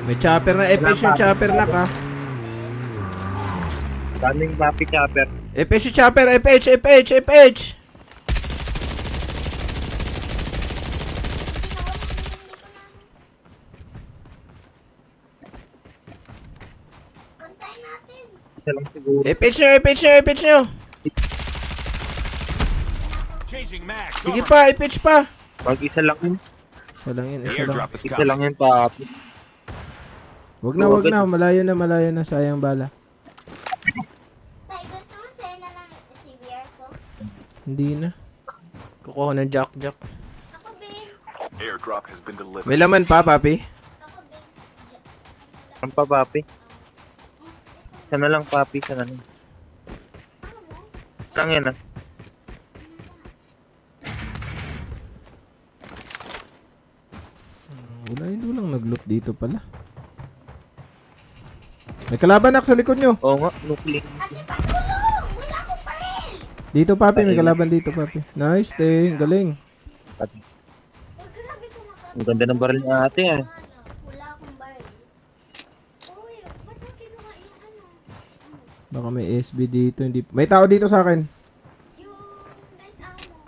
May chopper na. FH yung chopper na ka. Daming papi chopper. FH yung chopper. FH, FH, FH. Isa lang siguro. FH nyo, FH nyo, FH nyo. Sige pa, FH pa. Pag isa lang yun. Isa lang yun, isa lang. Isa lang yun papi. Wag na, wag na. Malayo na, malayo na. Sayang bala. Tay, gusto mo sa'yo na lang CBR ko? Hindi na. Kukuha ko ng jack. Ako, Ben. Airdrop has been delivered. May laman pa, papi? Ako, Ben. Ang pa papi. Isa na lang papi. Isa na lang. Lang yan ah. Wala, hindi lang nag-loot dito pala. May kalaban nak sa likod nyo. Oo nga. Nukling. Ate, patulong! Wala akong baril! Dito, papi. May kalaban dito, papi. Nice, ting. Galing. Uy, grabe ko Ang ganda ng baril ni ate ah. Wala akong baril. Uy, ba't mo kinuha yung ano? Baka may SB dito. Hindi. May tao dito sa akin. Yung light ammo.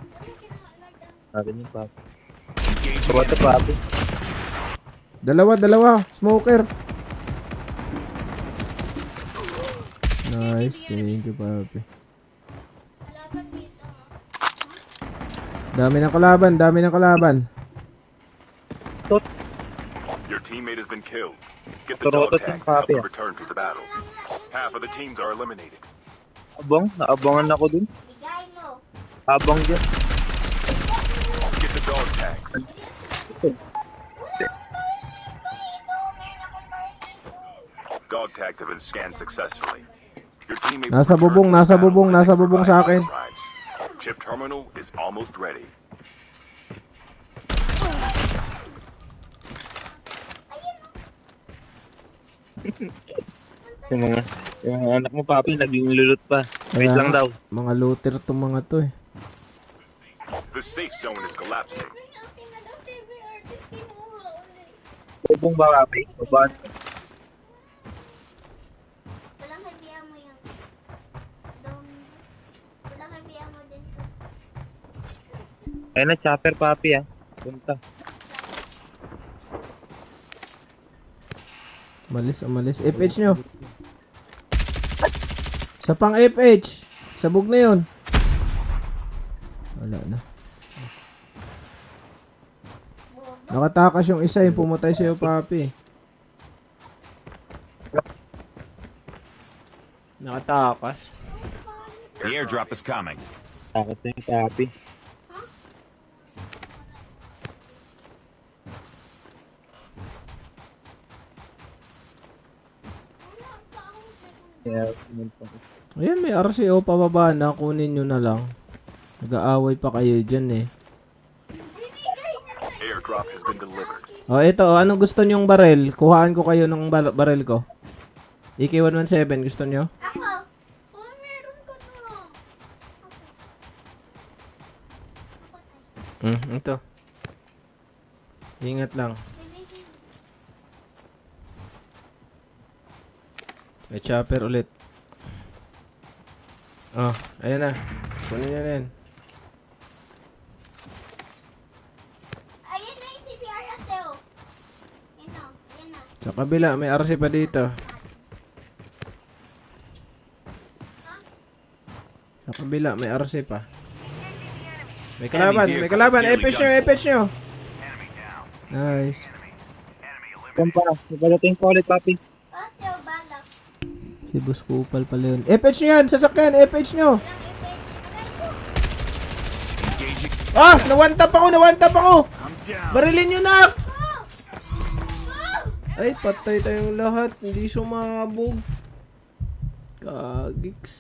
Ba't mo kinuha light ammo? Sabi niyo papi. Tuwa to papi. Dalawa. Smoker. Nice. Thank you, papi. Kalaban dito. Dami ng kalaban. Your teammate has been killed. Get the Turo dog to tags yung papi, and ah. return to the battle. Half of the teams are eliminated. Abong. Naabangan ako dun. Bigay mo. Abang dyan. Get the dog tags. Dog tags have been scanned successfully. Your teammate will Nasa return bubong, to the nasa battle bubong, when nasa they bubong provide sa akin. supplies. Chip terminal is almost ready. Yung mga anak mo papi, naging lulot pa. Wait Kaya lang nga, daw. Mga looter tong mga to eh. The safe zone is collapsing. May akin na daw CBR. Tapos kinuha ulit. Bubong ba papi? Babaan. Walang heavy ammo yan. Walang heavy ammo din to. Ayun na, chopper papi ah. Punta. Umalis. FH nyo. Sa pang FH. Sabog na yun. Wala na. Nakatakas yung isa yung pumatay sa'yo, papi. Nakatakas. The airdrop is coming. Takot na yung papi. Yeah, pumunta ko. Ayan, may RCO pababa na. Kunin nyo na lang. Nag-aaway pa kayo dyan eh. Airdrop has been delivered. O, ito. Anong gusto nyong barel? Kuhaan ko kayo ng barel ko. AK-117. Gusto nyo? Ako! Oh, meron ko to. Ito. Ingat lang. May chopper ulit. Oh, ayan na. Kunin nyo na yan. Ayun na yung CBR ate oh. Yan o. Yan na. Sa kabila, may RC pa dito. Sa kabila, may RC pa. May kalaban. FH nyo. Nice. Kumpara, napadating ko ulit papi. Ate oh, balak. Si Boss Kupal pala yun. FH nyo yan! Sasakyan! FH nyo! Walang effect. Aray ko. Ah! Nawantap ako! Barilin nyo na! Ay, patay tayong lahat. Hindi sumabog. Kagiks.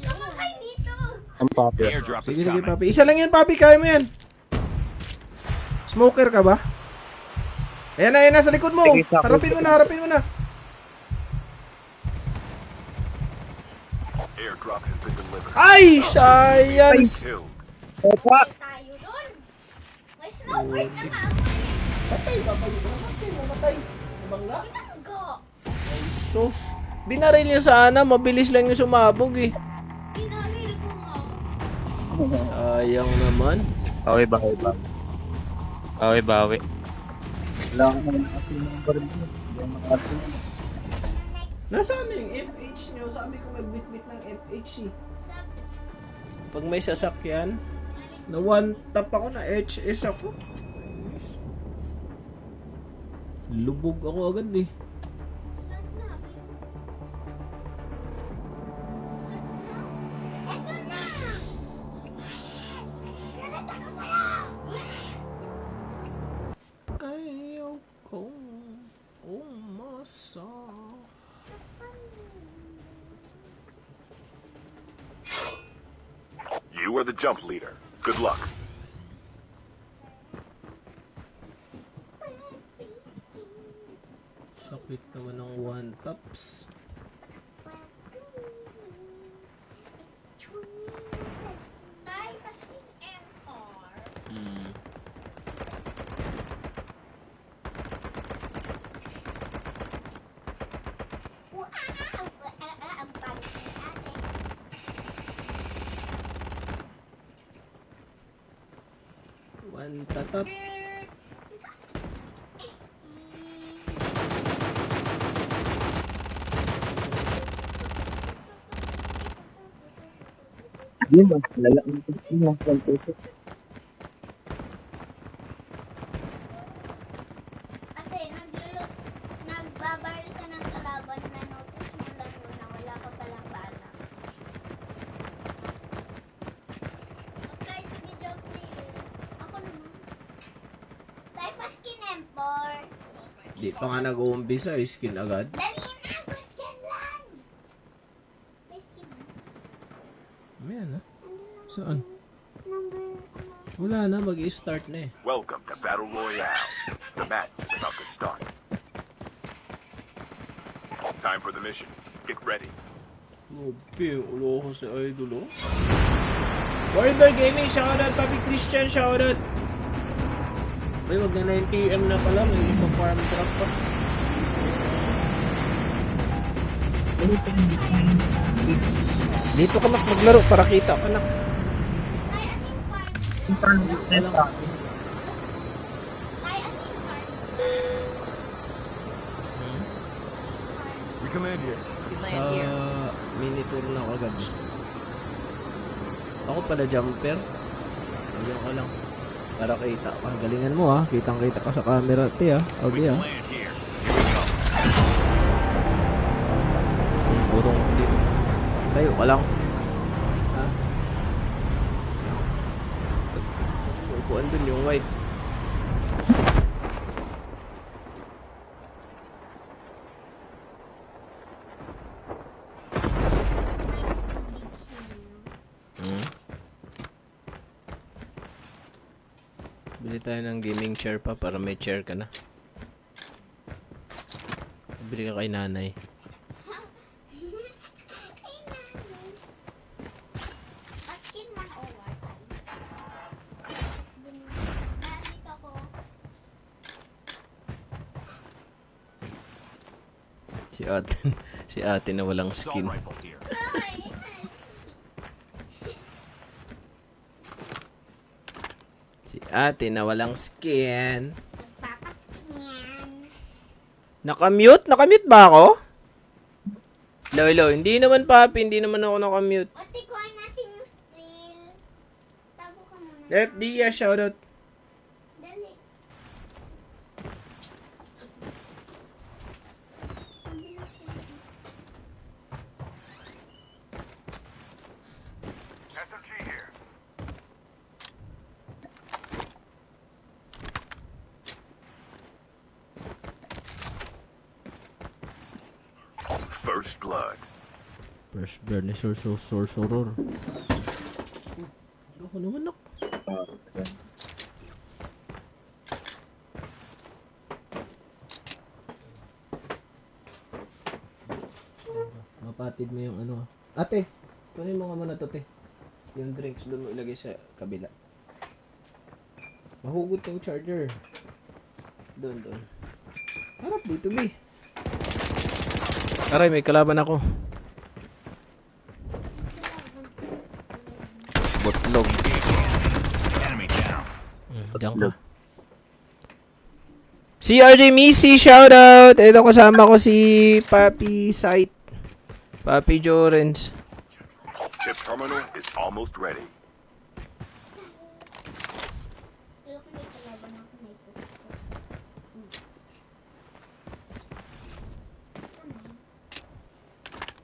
Sumakay dito. Ang papi. The airdrop is Sige, coming. papi. Isa lang yan, papi. Kaya mo yan. Smoker ka ba? Ayan na, sa likod mo. Sige, sa akin. Harapin mo na. Airdrop has been delivered. Ay, science! Killed. Opa! Tayo dun. May snowboard na nga ako eh. Patay, mamatay. Nabangga? Pinangga. Ay, sus. Binaril niyo sana, mabilis lang yung sumabog eh. Pinaril ko nga. Sayang naman. Bawi. Bawi. Wala ka naman kasi ng baril mo. Hindi ako nakarating. Nasaan na yung FH nyo? Sabi ko magbitbit ng FH eh. Pag may sasakyan, na one tap ako na HS ako. Lubog ako agad eh. Saan na? Eto na! Galit ako sa'yo! Ayaw kong umasa. You are the jump leader. Good luck. Sakit naman ng one taps. Tay, pasking MR. Hmm. Wow! Ang pangit ni ate. One tatap. Hindi mo. Lala ang kasi mo. Ate, nagbabaril ka ng kalaban na notice mo lang yun na wala ka palang bala. Okay, sige, jump leader. Ako naman. Tay, paskin empor. Di pa nga nag-uumpisa, skin agad. Dali na, paskin lang. Paskin na. Ayan ah. Andun lang Saan? number, Wala na, mag-i-start na eh. Welcome to Battle Royale. The match is about to start. Time for the mission. Get ready. Grabe, ulo ko si Idol oh. Warrior Gaming, shoutout. Papi Christian, shoutout. Ay, wag na 9 PM na pala. May magpa-farm truck pa. Dito ka nak maglaro para kita ka nak. Tay, ano yung farm? Tay, ano yung farm? We command here. Sa mini tour na ako agad. Ako pala jumper. Ayun ka lang. Para kita ka. Galingan mo ha. Kitang-kita ka sa camera. Ti ha. We Abi can ha. land here. Here we go. Urong ko dito. Tayo ka lang. Ha? Upuan dun yung white. Hmm? Bili tayo ng gaming chair pa para may chair ka na. Bili ka kay nanay. Paskin man o what? Nandito ako. Si ate na walang Assault skin. rifle here. Ay! Si ate na walang skin. Nagpapaskin. Nakamute? Nakamute ba ako? Lolo, hindi naman papi, hindi naman ako nakamute. Ate, kuhaan natin yung steel. Tago ka muna. FD, shoutout. Dali. Ang bilis yun. SMG here. First blood. First burn ni soror. Ako naman ako. Mapatid mo yung ano. Ate, kunin mo nga muna to, te. Yung drinks doon mo ilagay sa kabila. Mahugot yung charger. Doon. Harap dito, B. Aray, may kalaban ako. Botlog. Enemy down. Diyan ka. Si RJ Missy, shoutout! Ito kasama ko si Papi Sight. Papi Jorens. Chip terminal is almost ready. Look, may kalaban ako, may footsteps.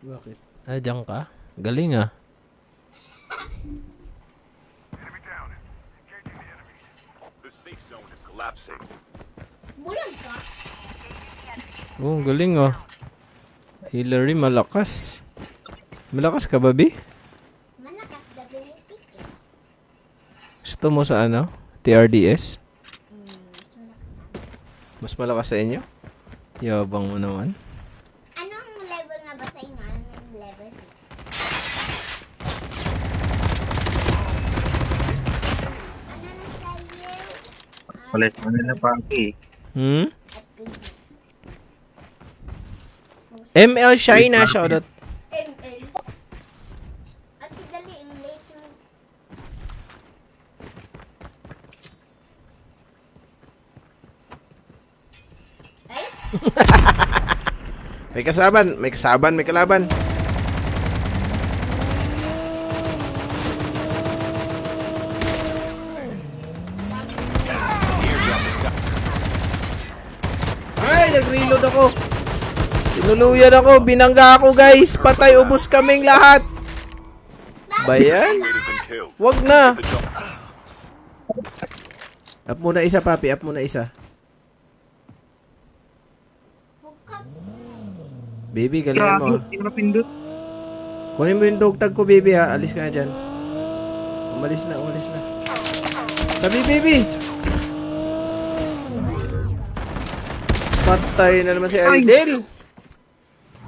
Bakit? Ah, diyan ka? Galing ah. The safe zone is collapsing. Bulag ka? Oh, galing ah. Hillary, malakas. Malakas ka ba, B? Malakas double tick eh. Gusto mo sa ano? TRDS? Mas malakas ako. Mas malakas sa inyo? Yabang mo naman. Anong level na ba sa inyo? Anong level 6? Ano na tayo? Palit mo nila Papi. Hmm? At good. ML Shina, shoutout. ML. At dali, ang late mo. Ay? May kalaban. Ay, nag-reload ako. Tinuluyan ako, binangga ako guys. Patay, ubos kaming lahat. Bayan? Teammate has been killed. Wag na. The jump. Up muna isa, papi. Up muna isa. Bukat. Baby, galingan mo. Hindi ko napindot. Kunin mo yung dog tag ko, baby ha. Alis ka na dyan. Umalis na. Sabi, baby. Patay na naman si Aldel.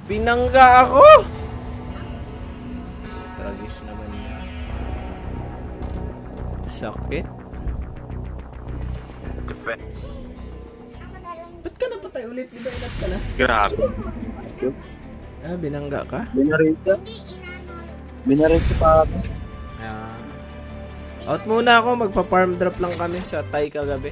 Binangga ako. Tragis naman niya. Sakit. Defend. Ba't ka napatay ulit? Di ba ilat ka na? Grabe. Ah, binangga ka? Binarita. Binarita Papi. Ah. Out muna ako. Magpa-farm drop lang kami sa Thai kagabi.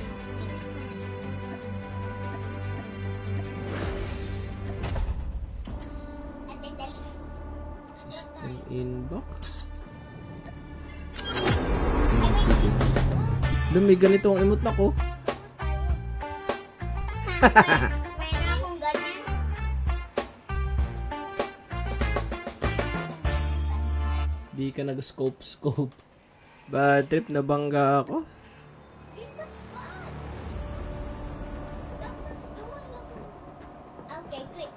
Ate, dali. System inbox. May ganito ang emote na ko. May na akong ganyan. Di ka nag-scope. Bad trip na bangga ako. Inbox squad. Okay, quick.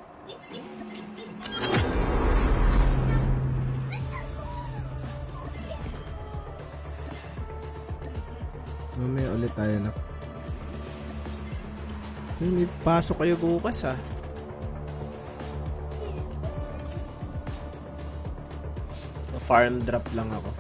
Mamaya ulit tayo na. May pasok kayo bukas ah. Farm drop lang ako.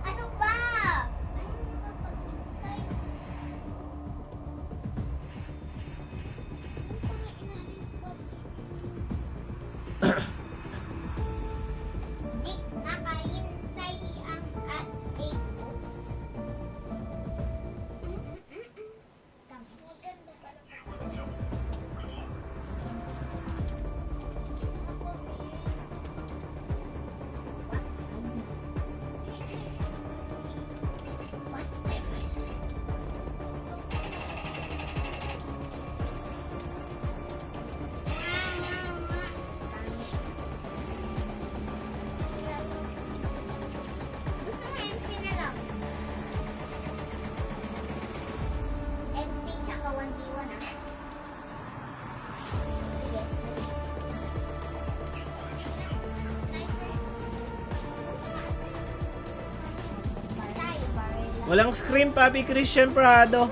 Ano ba? Walang scream, Papi Christian Prado.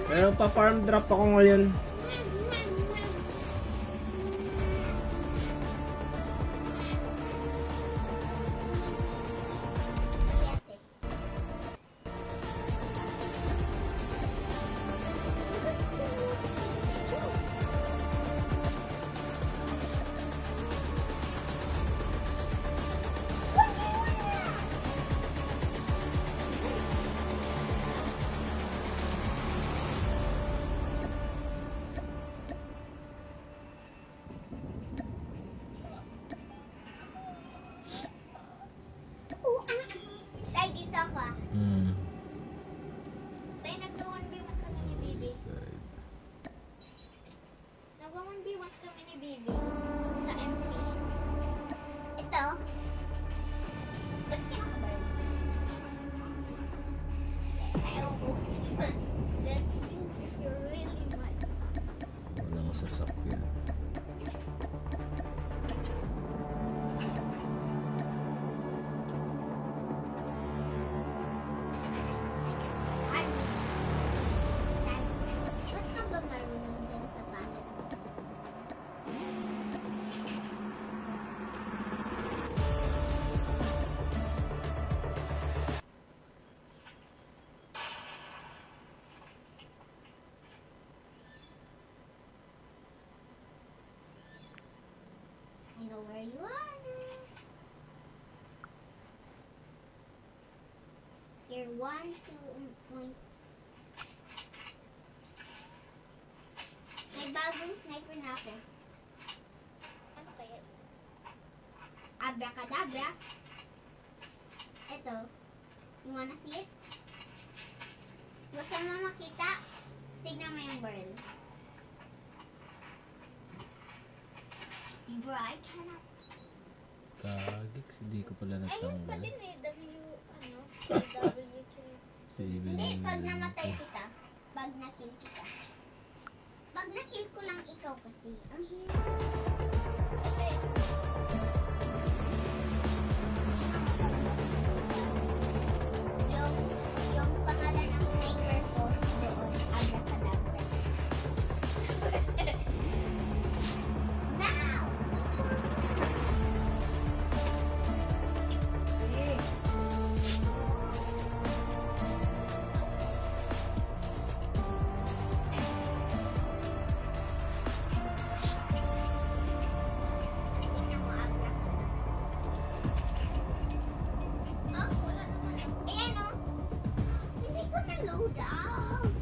Pero pa-farm drop ako ngayon. Slide dito ako ah. Hmm. Tayo nag-1v1 kami ni Bibi. Nag-1v1 kami ni Bibi. Sa MP. Ito. Ba't kinakabaril? Ayaw ko. Let's see if you're really mad. Walang sasakyan. Ay. Ba't ka ba marunong dyan sa pangit? I know where you are now. You're 1, 2, May bagong sniper na ako. Ano kaya? Abracadabra. Ito. You wanna see it? Huwag ka mo makita. Tignan mo yung barrel. Bro, I cannot. Kagiks, hindi ko pala Ayun pa natanggal. din eh. W3. Si Hindi, pag namatay kita. Pag na-kill kita. Pag na-kill ko lang ikaw kasi. Ang hirap. Kasi, yung pangalan ng sniper ko doon, Abracadabra. Now! Tingnan mo, Abracadabra. Ah, wala naman. Ayan o. Hindi ko na-load out.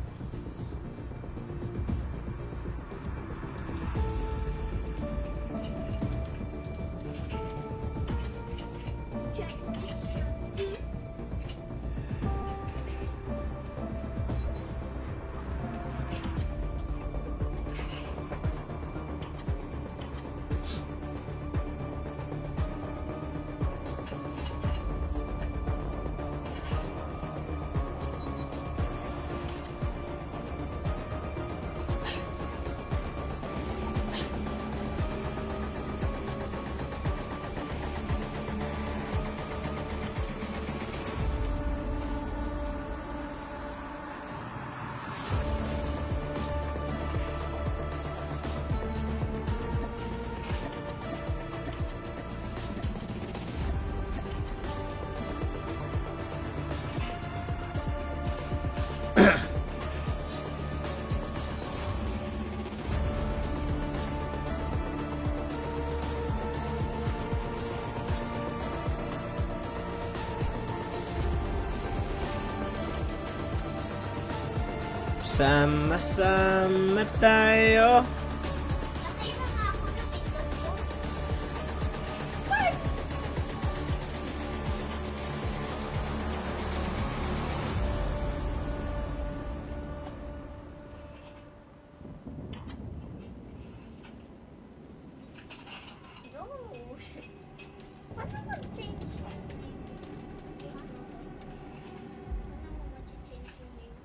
Sama-sama tayo. Patay na nga ako ng TikTok ko. No. Paano mag-change? Paano mo mag-change yung name?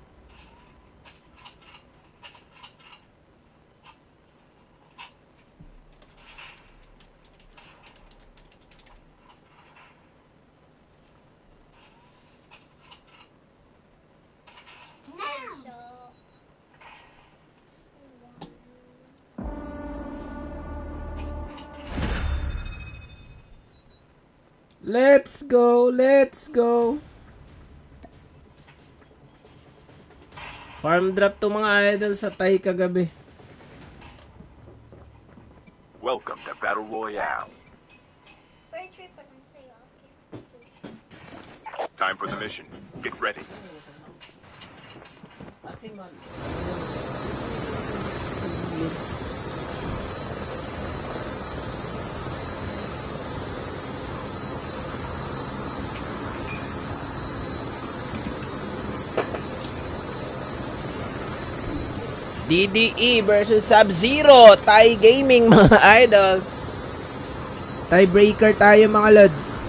Let's go, let's go. Farm drop to mga idol sa Thai kagabi. Welcome to Battle Royale. Per trip pa lang sa'yo. Okay. Time for the mission. Get ready. DDE versus Sub-Zero. Thai Gaming mga idol. Tiebreaker tayo mga lods.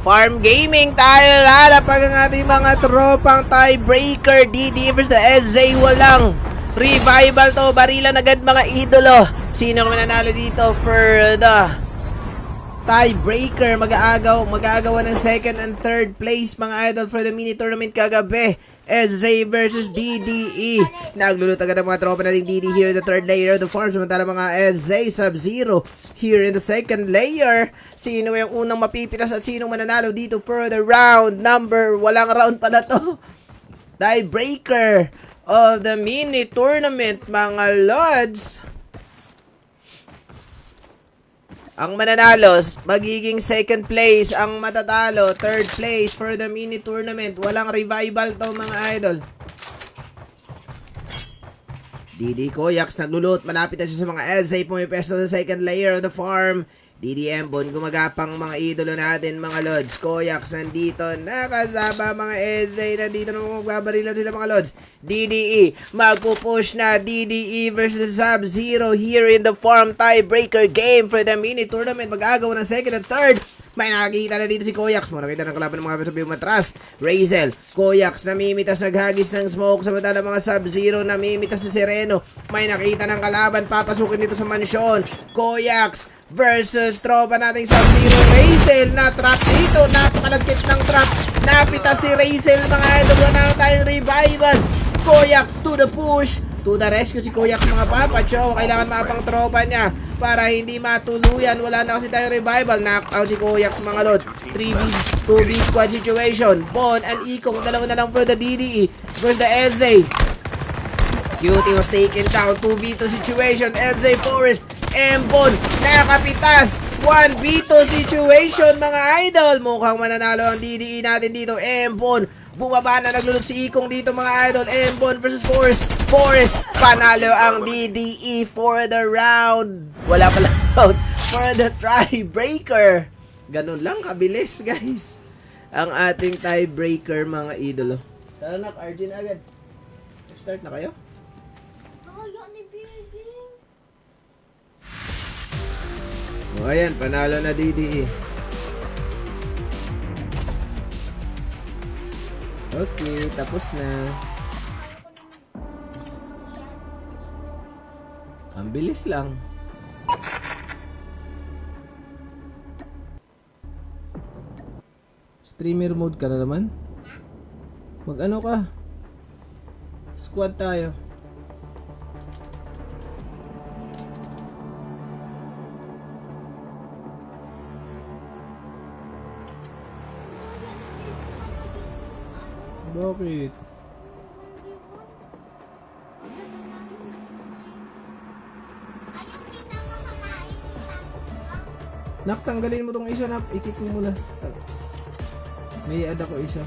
Farm Gaming tayo lalapag ang ating mga tropang tiebreaker. DD versus the SZ. Walang revival to. Barilan agad mga idolo. Sino ang mananalo dito for the tiebreaker? Mag-aagawa ng second and third place mga idol for the mini tournament kagabi. SZ versus DDE. Naglulot agad ang mga tropa natin DD here in the third layer of the farm. Samantala mga SZ Sub-Zero here in the second layer. Sino yung unang mapipitas at sino mananalo dito for the round number? Walang round pala to. Tiebreaker of the mini tournament mga lods. Ang mananalo, magiging second place. Ang matatalo, third place for the mini tournament. Walang revival to mga idol. DD Koyax naglulot. Malapit na siya sa mga SZ. Pumipesto sa second layer of the farm. DD Embon gumagapang mga idolo natin mga lods. Koyax nandito. Nakasama mga SZ. Nandito na magbabarilan sila mga lods. DDE magpupush na. DDE versus Sub-Zero here in the farm tiebreaker game for the mini tournament. Mag-agaw ng second and third. May nakakita na dito si Koyax. Mo nakita ng kalaban ng mga sabi matras. Razel, Koyax namimitas, naghagis ng smoke. Samantala mga Sub-Zero namimitas si Sereno. May nakita ng kalaban. Papasukin dito sa mansyon. Koyax versus tropa nating Sub-Zero. Razel na trap dito. Napakalagkit ng trap. Napitas si Razel mga idol. Wala na tayong revival. Koyax to the push. To the rescue si Koyax mga papacho. Kailangan mapang tropa niya para hindi matuluyan. Wala na kasi tayong revival. Knockout si Koyax mga lot. 3B, 2B squad situation. Bon and Ikong. Dalawa na lang for the DDE versus the SZ. Cutie was taken down. 2v2 situation. SZ Forest. Embon. Nakapitas. 1v2 situation mga idol. Mukhang mananalo ang DDE natin dito. Embon. Bumaba na, naglulot si Ikong dito mga idol. Embon versus Forest. Forest, panalo ang DDE for the round. Wala pala round for the tiebreaker. Ganun lang kabilis guys ang ating tiebreaker mga idolo. Tara na, Arjun agad. Start na kayo? Kaya ni Bibing. O ayan, panalo na DDE. Okay, tapos na. Ang bilis lang. Streamer mode ka na naman? Mag-ano ka? Squad tayo. Bakit? Nak, tanggalin mo tong isa na. Ikit mo muna. May add ako isa.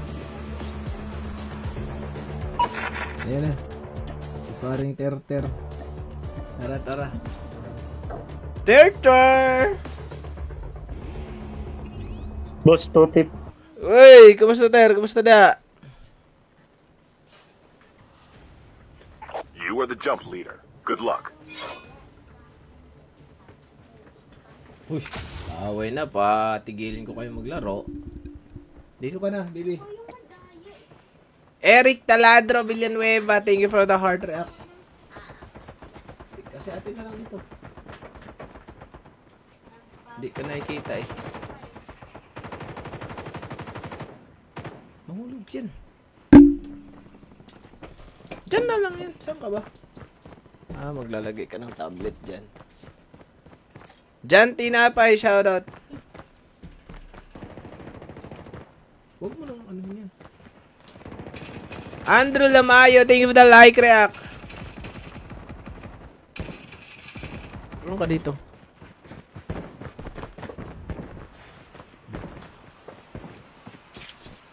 Ayan na. Si paring Terter. Tara, tara. Terter! Boss, totip. Uy, kumusta Ter? Kumusta da? You are the jump leader. Good luck. Uy, away na pa. Tigilin ko kayo maglaro. Dito ka na, baby. Eric Taladro Villanueva, thank you for the heart react. Kasi atin na lang dito. Di ka nakikita eh. Mahulog yan. Diyan na lang yan. Saan ka ba? Ah, maglalagay ka ng tablet dyan. Jan Tinapay, shoutout. Huwag mo nang ano yan. Andrew Lamayo, thank you for the like, react. Ano ka dito?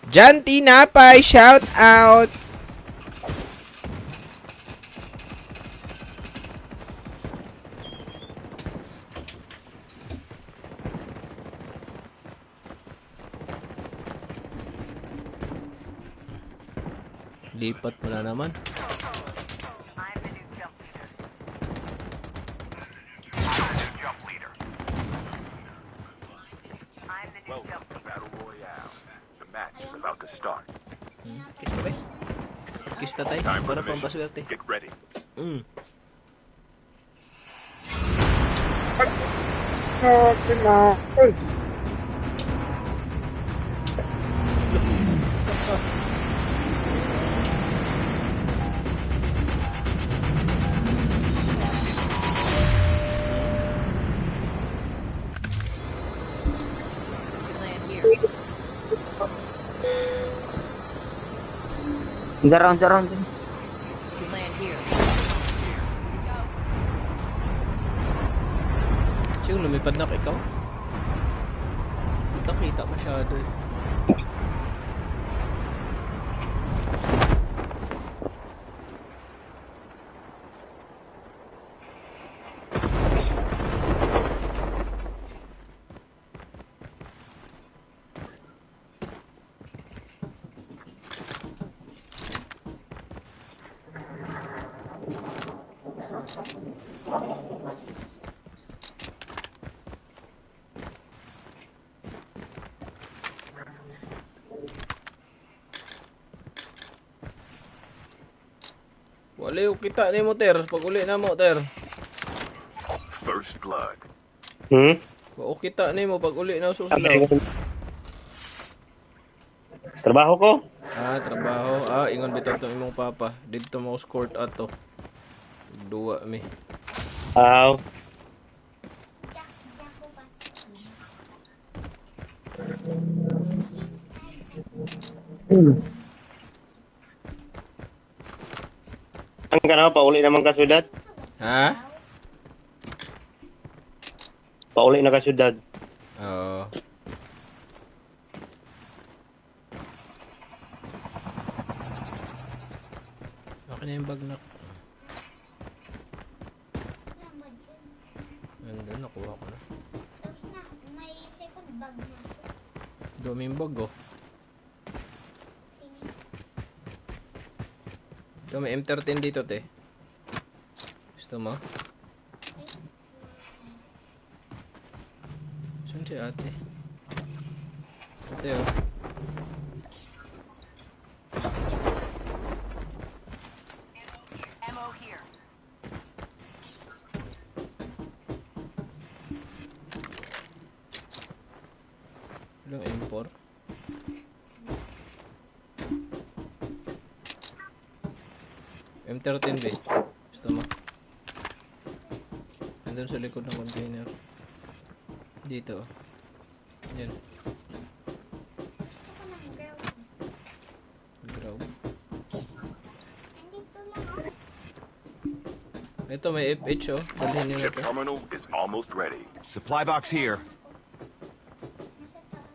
Jan Tinapay, shout out. Lipat mo na naman. Welcome to Battle Royale. The match is about to start. Kiss ka ba? Kiss na tayo. Time for Para the pang mission. baswerte. Get ready. Jarang. Siyang lumipad na ka ikaw. Hindi ka kita masyado eh. Wala yung kita ni mo, Ter. Pag uli na mo, Ter. First blood. Wala kita ni mo pag uli na susunod. Trabaho ko? Ah, trabaho. Ah, ingon bitaw tong imong papa. Dito mo court ato. Duwa mi. Aw. Jack ko pas. Ang kana pauli naman ka syudad? Ha? Pauli na ka syudad. Oo. Okay na yung bag na. Lamad yun. Nandun, nakuha ko na. Tapos na, may second bag na ako. Daming bag oh. Tingin. Ito may M13 dito, te. Gusto mo? Saan si ate? Ate oh. Ilang M4? M13 ba? Gusto mo? Nandun sa likod ng container. Dito. Yan. Gusto ko ng ground. Ground. Nandito lang ako. Ito may FH oh. Dalhin nyo na Ship ito. terminal is almost ready. Supply box here. Nasa taas.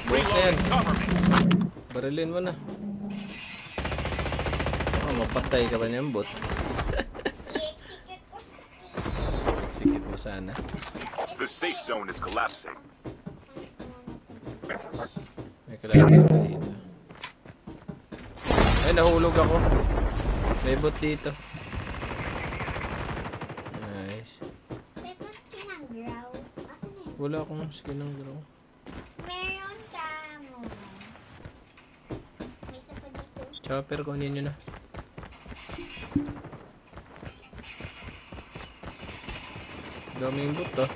Boys na yan. Cover me. Barilin mo na. Oh, mapatay ka ba niyan, bot? I-execute ko sa Execute mo sana. The safe zone is collapsing. May kalahati pa dito. Ay, nahulog ako. May bot dito. Nice. Tapos kinang ground. Asan na yun? Wala akong skin ng grow. Meron ka mo. May isa pa dito. Chopper, kunin nyo na. Daming bot ah.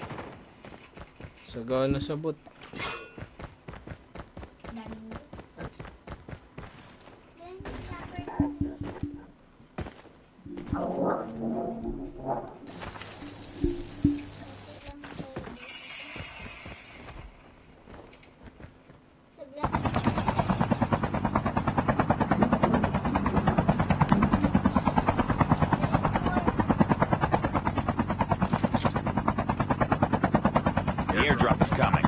Sagana sa bot. Daming mo. Then, chopper. Sa black. The airdrop is coming.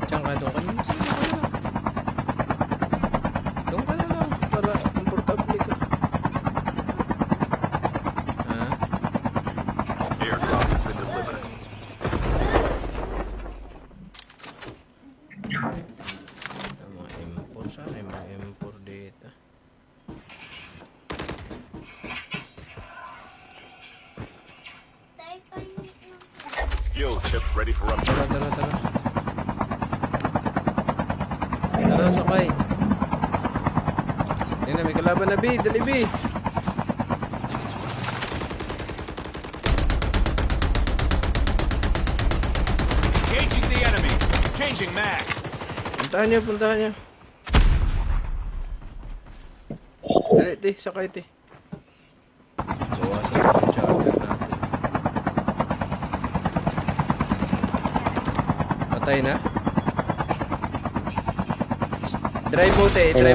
Diyan ka, doon ka lang. Sige, doon ka lang. Doon ka na lang. Para komportable ka. Ha? Airdrop has been delivered. Ang mga M4. Saan yung mga M4 dito? Tayo pa rin yung Skill chips ready for Tara, upgrade. tara, tara. Tara, sakay. Ayun na, may kalaban na B. Dali B. Engaging the enemy. Changing mag. Puntahan niyo, puntahan niyo. Dali, te. Sakay, te. Bawasan ko yung charger natin. Patay na? Drive mo, te. Drive